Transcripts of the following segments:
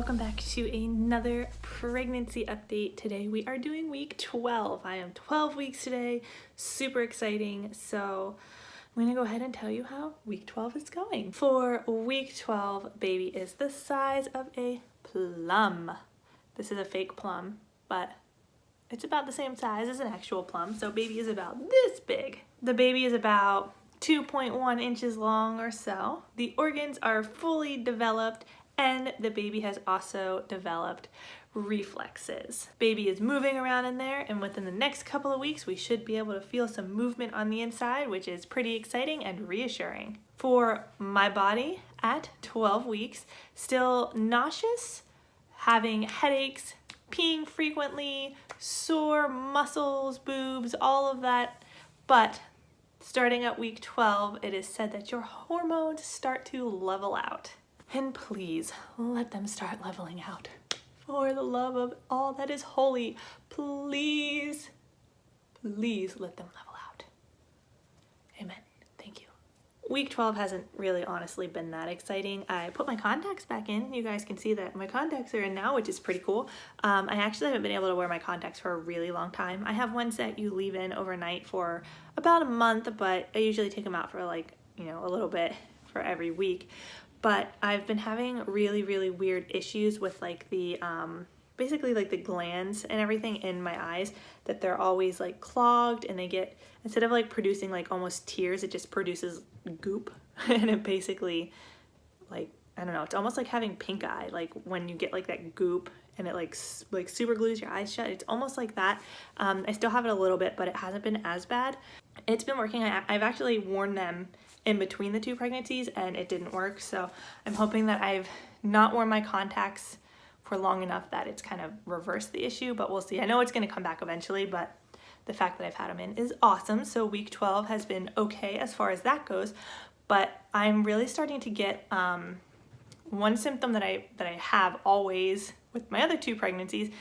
welcome back to another pregnancy update. Today we are doing week 12. I am 12 weeks today, super exciting. So I'm gonna go ahead and tell you how week 12 is going. For week 12, baby is the size of a plum. This is a fake plum, but it's about the same size as an actual plum. So baby is about this big. The baby is about 2.1 inches long or so. The organs are fully developed and the baby has also developed reflexes. Baby is moving around in there, and within the next couple of weeks we should be able to feel some movement on the inside, which is pretty exciting and reassuring. For my body at 12 weeks, still nauseous, having headaches, peeing frequently, sore muscles, boobs, all of that, but starting at week 12, it is said that your hormones start to level out. And please let them start leveling out. For the love of all that is holy, please, please let them level out. Amen. Thank you. Week 12 hasn't really honestly been that exciting. I put my contacts back in. You guys can see that my contacts are in now, which is pretty cool. I actually haven't been able to wear my contacts for a really long time. I have ones that you leave in overnight for about a month, but I usually take them out for a little bit for every week. But I've been having really weird issues with basically the glands and everything in my eyes, that they're always clogged, and they get, instead of producing almost tears, it just produces goop. And it basically I don't know, it's almost like having pink eye, when you get that goop and it super glues your eyes shut. It's almost like that. I still have it a little bit, but it hasn't been as bad. It's been working. I've actually worn them in between the two pregnancies and it didn't work. So I'm hoping that I've not worn my contacts for long enough that it's kind of reversed the issue, but we'll see. I know it's going to come back eventually, but the fact that I've had them in is awesome. So week 12 has been okay as far as that goes, but I'm really starting to get one symptom that I have always with my other two pregnancies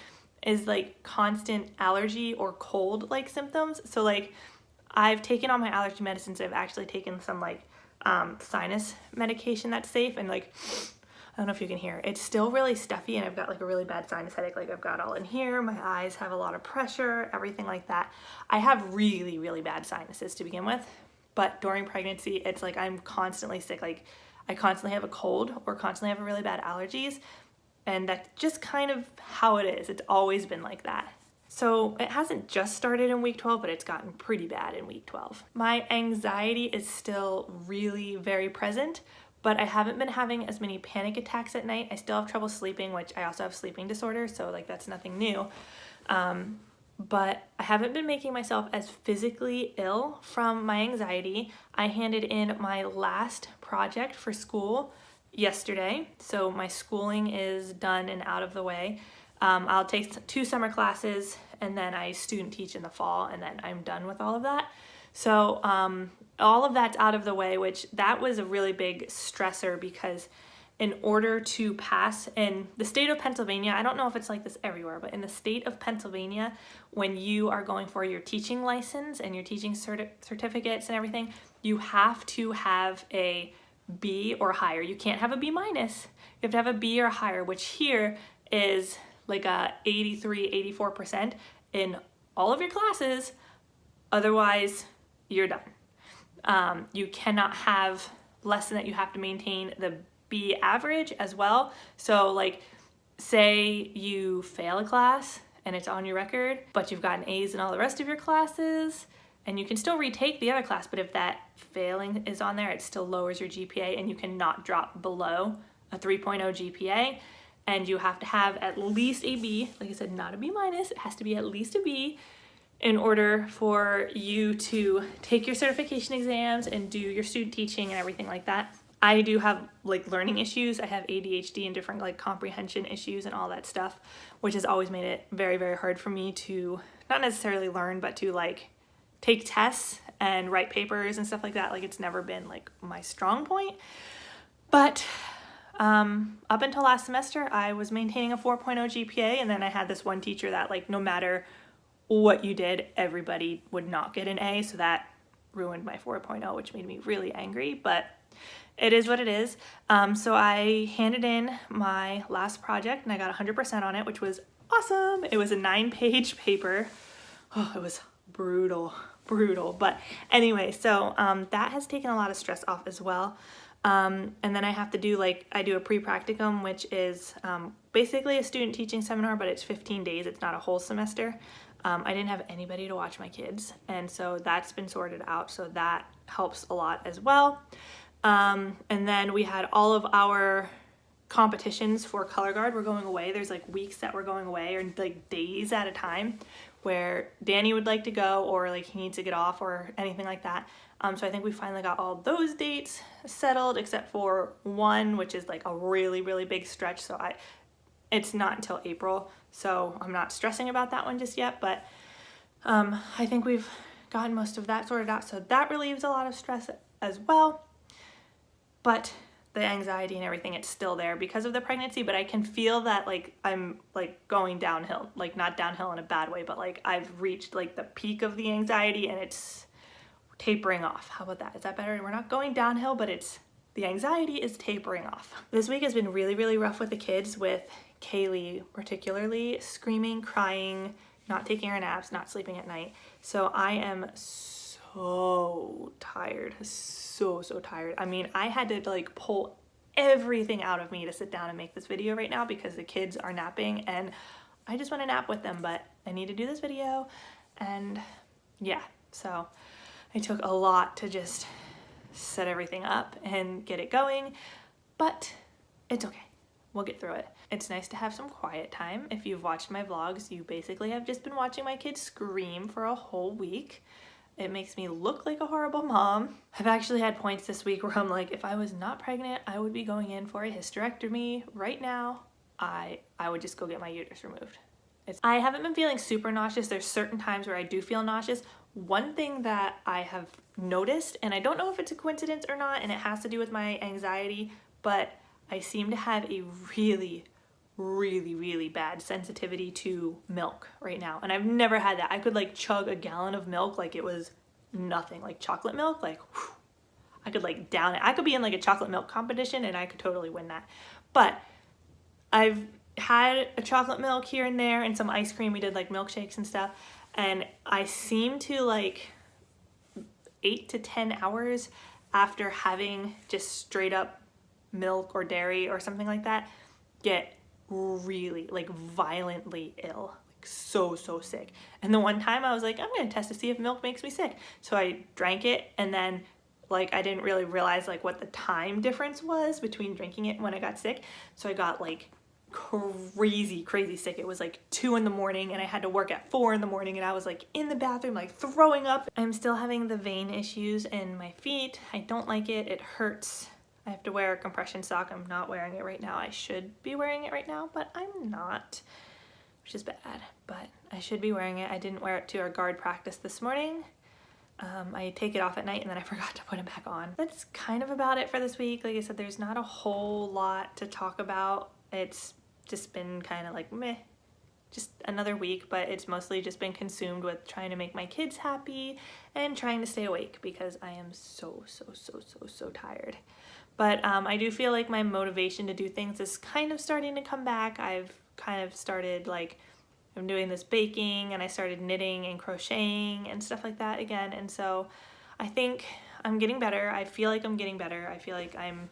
is constant allergy or cold symptoms. So I've taken all my allergy medicines. I've actually taken some sinus medication that's safe, and I don't know if you can hear, it's still really stuffy, and I've got a really bad sinus headache. I've got all in here, my eyes have a lot of pressure, everything like that. I have really bad sinuses to begin with, but during pregnancy, it's I'm constantly sick. I constantly have a cold or constantly have really bad allergies, and that's just kind of how it is. It's always been like that. So it hasn't just started in week 12, but it's gotten pretty bad in week 12. My anxiety is still really very present, but I haven't been having as many panic attacks at night. I still have trouble sleeping, which I also have sleeping disorder, so that's nothing new. But I haven't been making myself as physically ill from my anxiety. I handed in my last project for school yesterday, so my schooling is done and out of the way. I'll take 2 summer classes, and then I student teach in the fall, and then I'm done with all of that. So all of that's out of the way, which that was a really big stressor, because in order to pass in the state of Pennsylvania, I don't know if it's like this everywhere, but in the state of Pennsylvania, when you are going for your teaching license and your teaching certificates and everything, you have to have a B or higher. You can't have a B minus. You have to have a B or higher, which here is a 83-84% in all of your classes. Otherwise, you're done. You cannot have less than that. You have to maintain the B average as well. So say you fail a class and it's on your record, but you've gotten A's in all the rest of your classes, and you can still retake the other class, but if that failing is on there, it still lowers your GPA, and you cannot drop below a 3.0 GPA. And you have to have at least a B, like I said, not a B minus, it has to be at least a B in order for you to take your certification exams and do your student teaching and everything like that. I do have learning issues. I have ADHD and different comprehension issues and all that stuff, which has always made it very hard for me to not necessarily learn, but to take tests and write papers and stuff like that. It's never been my strong point. But up until last semester, I was maintaining a 4.0 GPA, and then I had this one teacher that no matter what you did, everybody would not get an A, so that ruined my 4.0, which made me really angry. But it is what it is. So I handed in my last project and I got 100% on it, which was awesome. It was a 9-page paper. Oh, it was brutal. But anyway, so that has taken a lot of stress off as well. And then I have to do I do a pre-practicum, which is basically a student teaching seminar, but it's 15 days. It's not a whole semester. I didn't have anybody to watch my kids, and so that's been sorted out, so that helps a lot as well. And then we had all of our competitions for color guard were going away. There's weeks that were going away, or days at a time, where Danny would like to go, or he needs to get off or anything like that. So I think we finally got all those dates settled, except for one, which is a really, really big stretch. So it's not until April, so I'm not stressing about that one just yet, but I think we've gotten most of that sorted out, so that relieves a lot of stress as well. But the anxiety and everything, it's still there because of the pregnancy, but I can feel that I'm going downhill, not downhill in a bad way, but I've reached the peak of the anxiety and it's tapering off. How about that? Is that better? We're not going downhill, but the anxiety is tapering off. This week has been really, really rough with the kids, with Kaylee particularly screaming, crying, not taking her naps, not sleeping at night. So I am so tired, so tired. I mean, I had to pull everything out of me to sit down and make this video right now because the kids are napping and I just want to nap with them, but I need to do this video. And yeah, so it took a lot to just set everything up and get it going, but it's okay. We'll get through it. It's nice to have some quiet time. If you've watched my vlogs, you basically have just been watching my kids scream for a whole week. It makes me look like a horrible mom. I've actually had points this week where I'm like, if I was not pregnant, I would be going in for a hysterectomy right now. I would just go get my uterus removed. I haven't been feeling super nauseous. There's certain times where I do feel nauseous. One thing that I have noticed, and I don't know if it's a coincidence or not, and it has to do with my anxiety, but I seem to have a really, really bad sensitivity to milk right now. And I've never had that. I could chug a gallon of milk like it was nothing, chocolate milk, whew, I could down it. I could be in a chocolate milk competition and I could totally win that. But I've had a chocolate milk here and there and some ice cream. We did milkshakes and stuff. And I seem to 8 to 10 hours after having just straight up milk or dairy or something like that, get really violently ill, so sick. And the one time I was like, I'm gonna test to see if milk makes me sick, so I drank it, and then I didn't really realize what the time difference was between drinking it and when I got sick, so I got crazy sick. It was 2 in the morning and I had to work at 4 in the morning and I was in the bathroom throwing up. I'm still having the vein issues in my feet. I don't like it. It hurts. I have to wear a compression sock. I'm not wearing it right now. I should be wearing it right now, but I'm not, which is bad, but I should be wearing it. I didn't wear it to our guard practice this morning. I take it off at night and then I forgot to put it back on. That's kind of about it for this week. Like I said, there's not a whole lot to talk about. It's just been kind of meh, just another week, but it's mostly just been consumed with trying to make my kids happy and trying to stay awake because I am so tired. But I do feel my motivation to do things is kind of starting to come back. I've kind of started I'm doing this baking and I started knitting and crocheting and stuff like that again. And so I think I'm getting better. I feel like I'm getting better. I feel like I'm,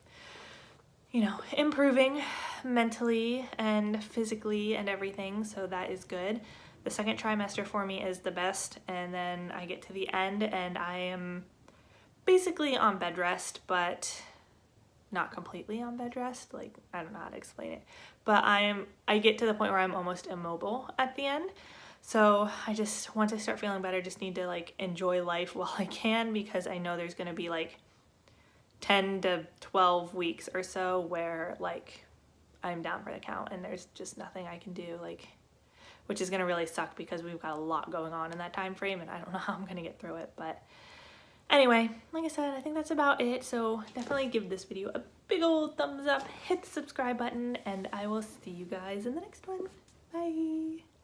improving mentally and physically and everything. So that is good. The second trimester for me is the best. And then I get to the end and I am basically on bed rest, but not completely on bed rest. I don't know how to explain it, but I get to the point where I'm almost immobile at the end. So I just, once I start feeling better, just need to enjoy life while I can, because I know there's going to be 10 to 12 weeks or so where I'm down for the count and there's just nothing I can do, which is going to really suck because we've got a lot going on in that time frame and I don't know how I'm going to get through it. But anyway, like I said, I think that's about it. So definitely give this video a big old thumbs up, hit the subscribe button, and I will see you guys in the next one. Bye.